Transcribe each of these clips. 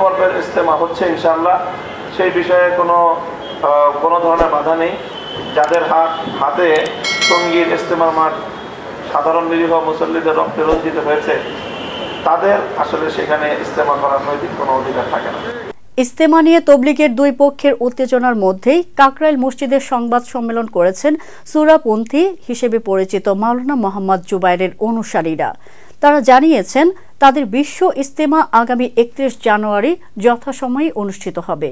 পর্বের ইজতেমা হচ্ছে ইনশাআল্লাহ, সেই বিষয়ে কোনো ধরনের বাধা নেই। যাদের হাতে টঙ্গীর ইজতেমার মাঠ সাধারণ নিরীহ মুসল্লিদের রক্তে রঞ্জিত হয়েছে, তাদের আসলে সেখানে ইজতেমা করার নৈতিক কোনো অধিকার থাকে না। ইজতেমা নিয়ে তবলিগের দুই পক্ষের উত্তেজনার মধ্যেই কাকরাইল মসজিদের সংবাদ সম্মেলন করেছেন সূরাপন্থী হিসেবে পরিচিত মাওলানা মোহাম্মদ জুবায়েরের অনুসারীরা। তারা জানিয়েছেন তাদের বিশ্ব ইজতেমা আগামী 31 জানুয়ারি যথাসময়ে অনুষ্ঠিত হবে।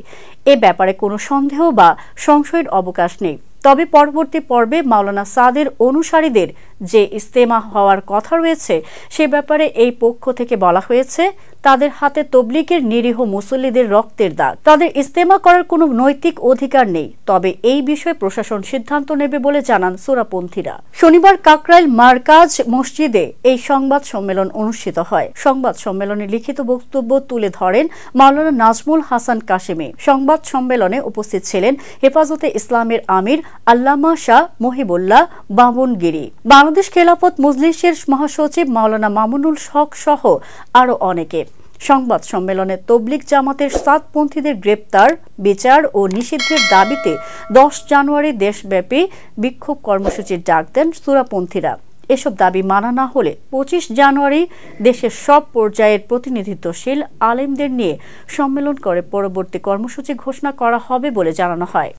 এ ব্যাপারে কোনো সন্দেহ বা সংশয়ের অবকাশ নেই। তবে পরবর্তী পর্বে মাওলানা সাদের অনুসারীদের যে ইজতেমা হওয়ার কথা রয়েছে সে ব্যাপারে এই পক্ষ থেকে বলা হয়েছে তাদের হাতে তবলিগের নিরীহ মুসল্লিদের রক্তের দাগ, তাদের ইজতেমা করার কোনো নৈতিক অধিকার নেই। তবে এই বিষয়ে প্রশাসন সিদ্ধান্ত নেবে বলে জানান সূরাপন্থীরা। শনিবার কাকরাইল মারকাজ মসজিদে এই সংবাদ সম্মেলন অনুষ্ঠিত হয়। সংবাদ সম্মেলনে লিখিত বক্তব্য তুলে ধরেন মাওলানা নাজমুল হাসান কাশেমি। সংবাদ সম্মেলনে উপস্থিত ছিলেন হেফাজতে ইসলামের আমির আল্লামা শাহ মহিবুল্লাহ বামুনগিরি, বাংলাদেশ খেলাফত মজলিসের মহাসচিব মাওলানা মামুনুল হক সহ আরো অনেকে। সংবাদ সম্মেলনে তবলিগ জামাতের সাতপন্থীদের গ্রেপ্তার, বিচার ও নিষিদ্ধের দাবিতে 10 জানুয়ারি দেশব্যাপী বিক্ষোভ কর্মসূচির ডাক দেন সূরাপন্থীরা। এসব দাবি মানা না হলে 25 জানুয়ারি দেশের সব পর্যায়ের প্রতিনিধিত্বশীল আলেমদের নিয়ে সম্মেলন করে পরবর্তী কর্মসূচি ঘোষণা করা হবে বলে জানানো হয়।